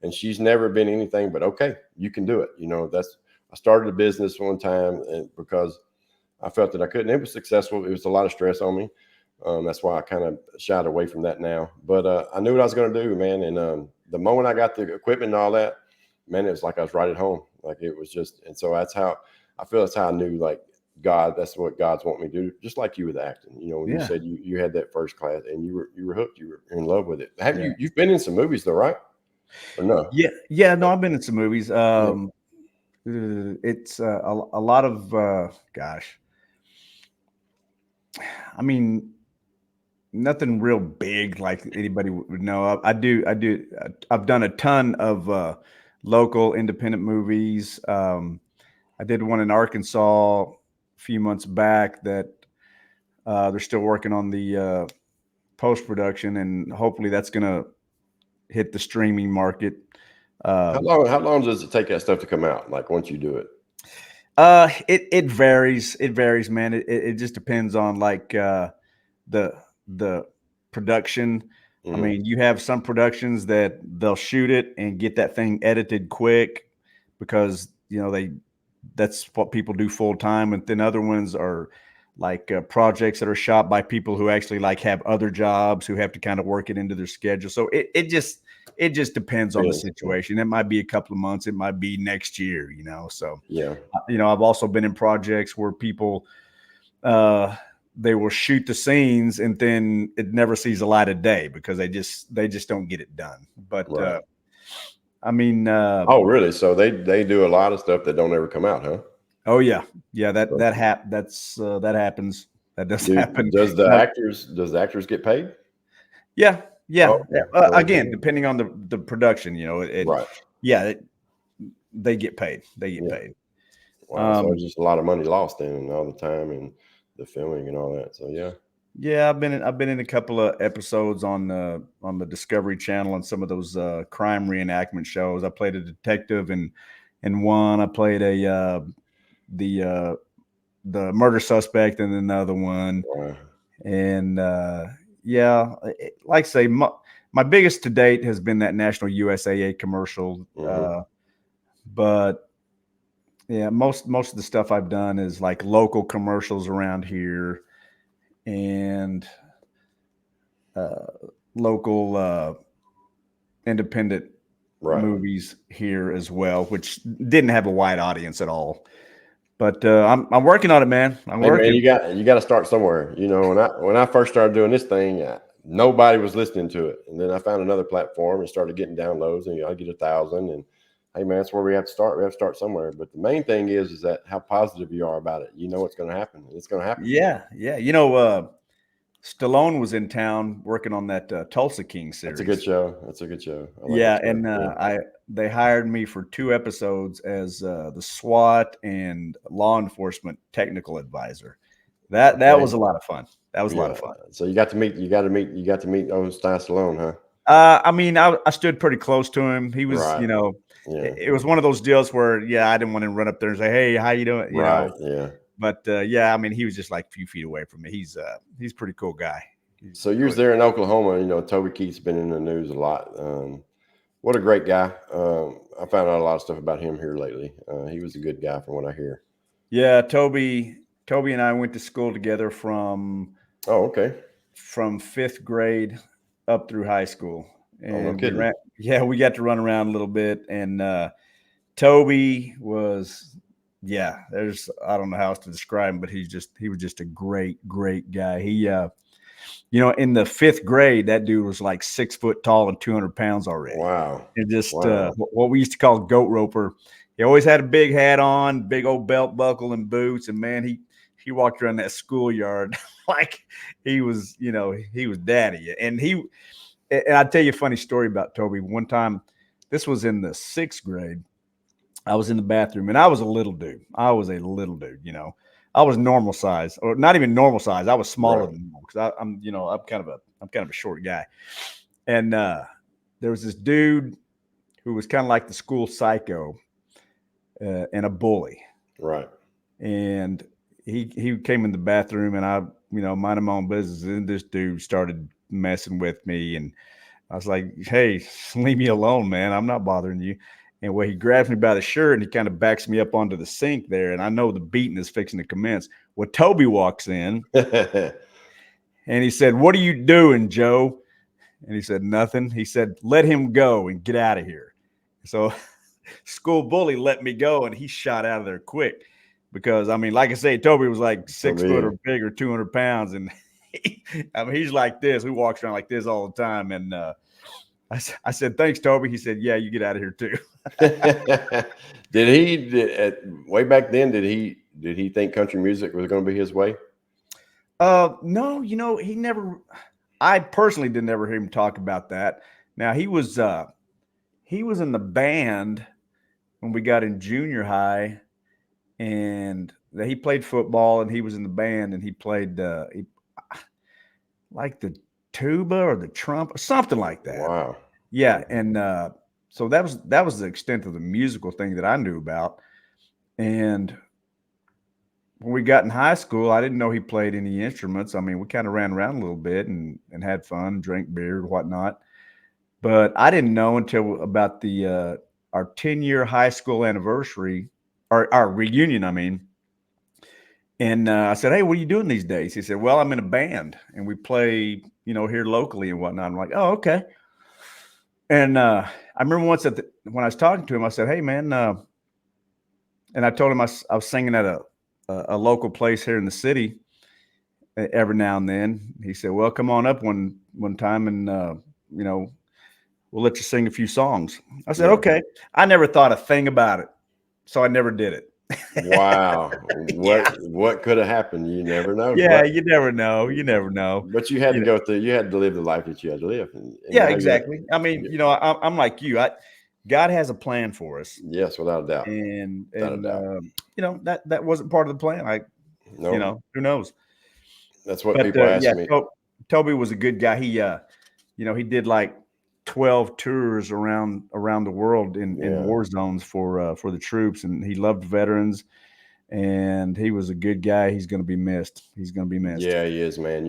And she's never been anything but, okay, you can do it. I started a business one time and because I felt that I couldn't. It was successful. It was a lot of stress on me. That's why I kind of shied away from that now. But I knew what I was going to do, man. And the moment I got the equipment and all that, man, it was like I was right at home. Like it was just, and so that's how I feel. That's how I knew, like God. That's what God's want me to do. Just like you with acting. When you Yeah. said you had that first class and you were hooked. You were in love with it. Have Yeah. you've been in some movies though, right? Or no? Yeah. Yeah. No, I've been in some movies. Yeah. It's a lot of gosh. I mean, nothing real big like anybody would know. I do. I've done a ton of local independent movies. I did one in Arkansas a few months back that they're still working on the post production, and hopefully that's going to hit the streaming market. How long does it take that stuff to come out? Like once you do it? It varies. It varies, man. It just depends on like the the production. I Mm-hmm. mean, you have some productions that they'll shoot it and get that thing edited quick because that's what people do full time, and then other ones are like projects that are shot by people who actually like have other jobs who have to kind of work it into their schedule. So it just depends on the situation. It might be a couple of months, it might be next year. So Yeah. I've also been in projects where people they will shoot the scenes and then it never sees the light of day because they just don't get it done. But Right. I mean, Oh, really? So they do a lot of stuff that don't ever come out, huh? oh yeah, that So that happens. That does do happen. Now, does the actors get paid? yeah, Oh, yeah. okay. Again, depending on the production, Right. yeah, they get paid. They get Yeah. paid. Wow. So Um, there's just a lot of money lost in and all the time and the filming and all that. So yeah. yeah, I've been in a couple of episodes on the Discovery Channel and some of those crime reenactment shows. I played a detective in one. I played the uh, the murder suspect in another one. Wow. And yeah, like I say, my biggest to date has been that National USAA commercial. Mm-hmm. But yeah, most of the stuff I've done is like local commercials around here and uh, local independent Right. movies here as well, which didn't have a wide audience at all. But I'm working on it, man. I'm Hey man, working. you got to start somewhere. When I first started doing this thing, nobody was listening to it, and then I found another platform and started getting downloads, and I get 1,000. And hey man, that's where we have to start. We have to start somewhere. But the main thing is that how positive you are about it. You know what's going to happen. It's going to happen. Yeah, yeah. Stallone was in town working on that Tulsa King That's a good series. show. That's a good show. I like Yeah, that show. and Yeah. they hired me for 2 episodes as the SWAT and law enforcement technical advisor. That Okay. was a lot of fun. That was a lot Yeah. of fun. So you got to meet old Stallone, huh? I mean, I stood pretty close to him. He was, Right. it, Yeah. it was one of those deals where, yeah, I didn't want to run up there and say, "Hey, how you doing?" Right. Yeah. But yeah, I mean, he was just like a few feet away from me. He's a pretty cool guy. He's So you're really there in Oklahoma. Toby Keith's been in the news a lot. What a great guy. I found out a lot of stuff about him here lately. He was a good guy from what I hear. yeah. Toby and I went to school together Oh, okay. from fifth grade up through high school, Oh, no and we kidding. ran. Yeah, we got to run around a little bit, and Toby was, yeah. There's I don't know how else to describe him, but he was just a great guy. He in the fifth grade, that dude was like 6 foot tall and 200 pounds already. Wow. And just Wow. what we used to call goat roper. He always had a big hat on, big old belt buckle and boots. And man, he walked around that schoolyard like he was daddy. And I'll tell you a funny story about Toby. One time, this was in the sixth grade. I was in the bathroom and I was a little dude. I was a little dude. I was normal size, or not even normal size. I was smaller Right. than normal because I'm kind of a short guy. And there was this dude who was kind of like the school psycho and a bully. Right. And he came in the bathroom, and I, minding my own business, and this dude started messing with me, and I was like, "Hey, leave me alone, man. I'm not bothering you." And he grabs me by the shirt and he kind of backs me up onto the sink there, and I know the beating is fixing to commence. Well, Toby walks in and he said, "What are you doing, Joe?" And he said, "Nothing." He said, "Let him go and get out of here." So school bully let me go, and he shot out of there quick because, I mean, like I say, Toby was like 6 foot or bigger, 200 pounds. And he's like this. He walks around like this all the time. And I said, "Thanks, Toby." He said, "Yeah, you get out of here too." Way back then, did he think country music was going to be his way? No, he never. I personally didn't ever hear him talk about that. Now he was in the band when we got in junior high, and he played football, and he was in the band, and he played like the tuba or the trumpet, something like that. Wow. Yeah, and so that was the extent of the musical thing that I knew about. And when we got in high school, I didn't know he played any instruments. I mean, we kind of ran around a little bit and had fun, drank beer and whatnot. But I didn't know until about the our 10-year high school anniversary, or our reunion, I mean. And I said, "Hey, what are you doing these days?" He said, "Well, I'm in a band and we play, here locally and whatnot." I'm like, "Oh, okay." And I remember once when I was talking to him, I said, "Hey, man," and I told him I was singing at a local place here in the city every now and then. He said, "Well, come on up one time, and we'll let you sing a few songs." I said, Yeah. "Okay." I never thought a thing about it, so I never did it. Wow. Yeah. What could have happened? You never know. Yeah, you never know. You never know. But you had to go through. You had to live the life that you had to live, and Yeah, now you're. exactly. I mean, I'm like you. God has a plan for us, Yes, without a doubt. and Without a doubt. that wasn't part of the plan. No, Who knows? that's what But people ask yeah, me. Toby was a good guy. He did like 12 tours around the world in Yeah. war zones for the troops, and he loved veterans, and he was a good guy. He's going to be missed. He's going to be missed. Yeah, he is, man.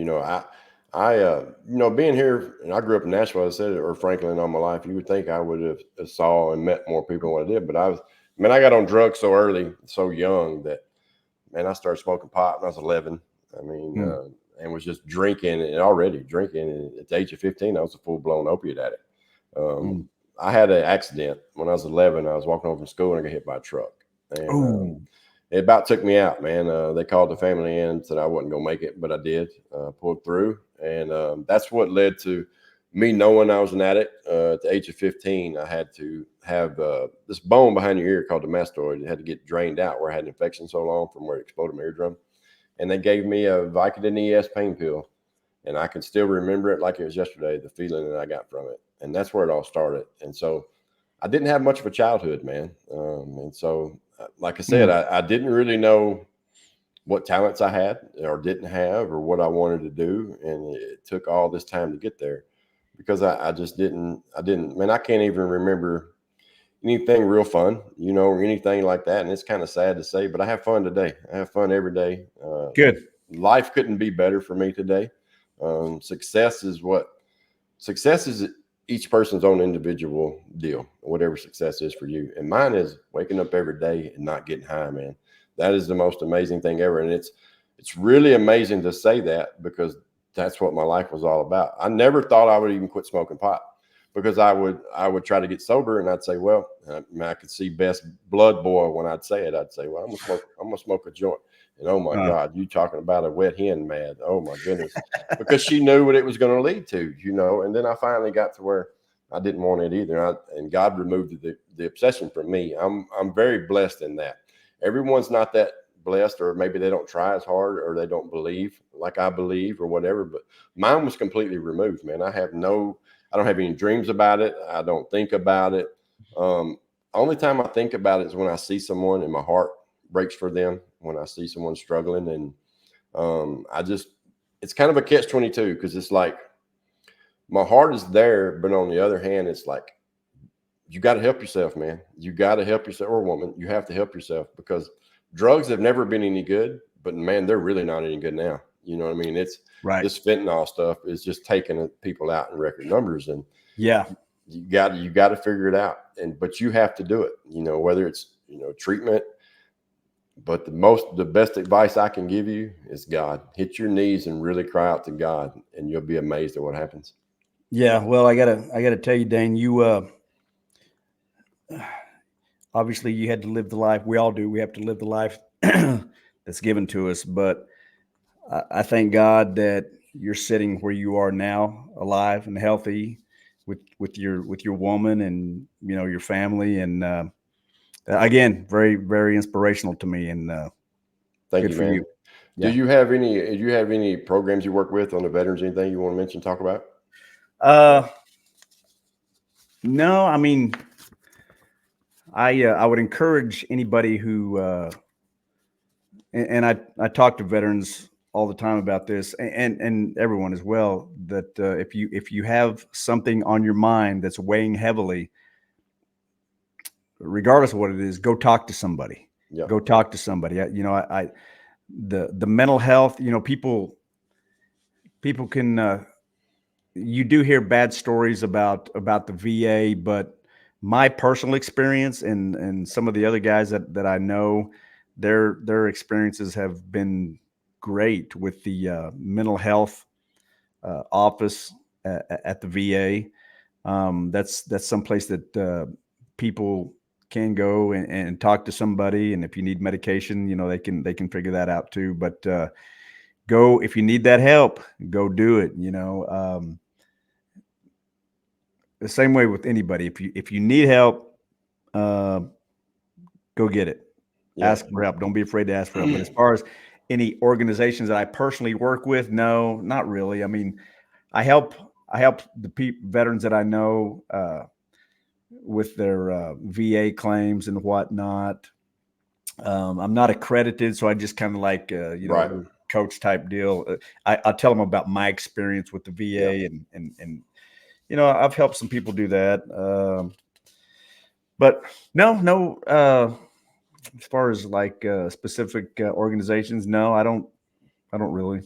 Being here, and I grew up in Nashville, I said, or Franklin, all my life. You would think I would have saw and met more people than what I did, but I got on drugs so early, so young that, man, I started smoking pot when I was 11. I mean, and was just drinking and already drinking. And at the age of 15, I was a full blown opiate addict. I had an accident when I was 11. I was walking home from school and I got hit by a truck, and it about took me out, man. They called the family in and said I wasn't gonna make it, but I did. Pulled through, and that's what led to me knowing I was an addict. At the age of 15, I had to have this bone behind your ear called the mastoid. It had to get drained out where I had an infection so long from where it exploded my eardrum, and they gave me a Vicodin ES pain pill, and I can still remember it like it was yesterday. The feeling that I got from it, and that's where it all started. And so I didn't have much of a childhood, man. And so, like I said, I didn't really know what talents I had or didn't have or what I wanted to do. And it took all this time to get there because I just didn't, man, I can't even remember anything real fun, or anything like that. And it's kind of sad to say, but I have fun today. I have fun every day. Good. Life couldn't be better for me today. Success is each person's own individual deal, whatever success is for you. And mine is waking up every day and not getting high, man. That is the most amazing thing ever. And it's really amazing to say that because that's what my life was all about. I never thought I would even quit smoking pot because I would try to get sober and I'd say, well, I could see Best Blood Boy when I'd say it. I'd say, well, I'm gonna smoke a joint. And oh my God, you talking about a wet hen mad. Oh my goodness. Because she knew what it was going to lead to, and then I finally got to where I didn't want it either. And God removed the obsession from me. I'm very blessed in that. Everyone's not that blessed, or maybe they don't try as hard or they don't believe like I believe or whatever, but mine was completely removed, man. I don't have any dreams about it. I don't think about it. Only time I think about it is when I see someone and my heart breaks for them, when I see someone struggling. And it's kind of a catch-22 because it's like my heart is there, but on the other hand, it's like you got to help yourself, man. You got to help yourself, or woman. You have to help yourself because drugs have never been any good, but man, they're really not any good now. You know what I mean? It's Right. this fentanyl stuff is just taking people out in record numbers, and Yeah. you got to figure it out. But you have to do it. You know, whether it's treatment. But the best advice I can give you is God. Hit your knees and really cry out to God, and you'll be amazed at what happens. Yeah. Well, I gotta tell you, Dane, you obviously you had to live the life. We all do. We have to live the life that's given to us. But I thank God that you're sitting where you are now, alive and healthy, with your woman and your family. And again, very very inspirational to me. And Thank good you, for man. you. Yeah. Do you have any programs you work with on the veterans? Anything you want to mention, talk about? No, I mean, I would encourage anybody who and I talk to veterans all the time about this, and everyone as well, that if you have something on your mind that's weighing heavily, regardless of what it is, go talk to somebody. Yeah. Go talk to somebody. The mental health. People can. You do hear bad stories about the VA, but my personal experience and some of the other guys that I know, their experiences have been great with the mental health office at the VA. That's someplace that people can go and talk to somebody, and if you need medication, they can figure that out too. But go, if you need that help, go do it. The same way with anybody. If you need help, uh, go get it. Yeah. Ask for help. Don't be afraid to ask for help. But as far as any organizations that I personally work with, no, not really. I mean, I help the veterans that I know with their VA claims and whatnot. I'm not accredited, so I just kind of like Right. coach type deal. I tell them about my experience with the VA, Yeah. and I've helped some people do that. But no. As far as like specific organizations, no, I don't really.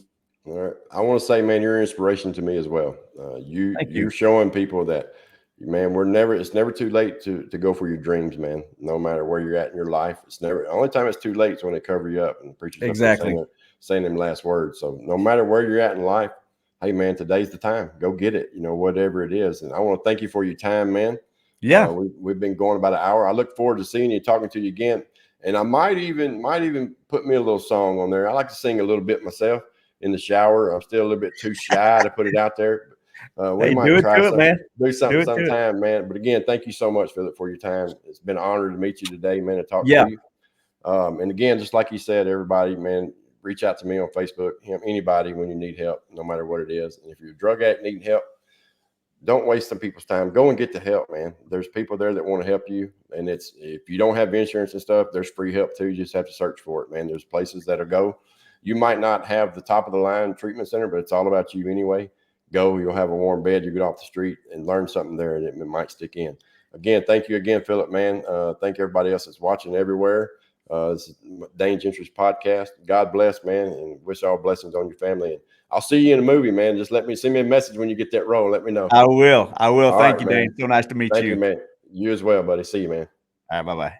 All right. I want to say, man, you're an inspiration to me as well. Thank You're you. showing people that, man, it's never too late to go for your dreams, man. No matter where you're at in your life, it's never. The only time it's too late is when they cover you up and the preacher's up there Exactly. saying them last words. So no matter where you're at in life, hey, man, today's the time. Go get it. Whatever it is. And I want to thank you for your time, man. Yeah. We've been going about an hour. I look forward to seeing you, talking to you again. And I might even put me a little song on there. I like to sing a little bit myself in the shower. I'm still a little bit too shy to put it out there. We Hey, might try do it, man. do something Do it. sometime, man. But again, thank you so much, Philip, for your time. It's been an honor to meet you today, man, to talk Yeah. to you. And again, just like you said, everybody, man, reach out to me on Facebook, anybody when you need help, no matter what it is. And if you're a drug addict needing help, don't waste some people's time. Go and get the help, man. There's people there that want to help you. And if you don't have insurance and stuff, there's free help too. You just have to search for it, man. There's places that'll go. You might not have the top of the line treatment center, but it's all about you anyway. Go, you'll have a warm bed. You get off the street and learn something there, and it might stick in. Again, thank you again, Philip, man. Thank everybody else that's watching everywhere. This is Dane Gentry's podcast. God bless, man, and wish all blessings on your family. And I'll see you in a movie, man. Just send me a message when you get that role. Let me know. I will. All Thank right, you, man. Dane. So nice to meet Thank you. you, man. You as well, buddy. See you, man. All right. Bye-bye.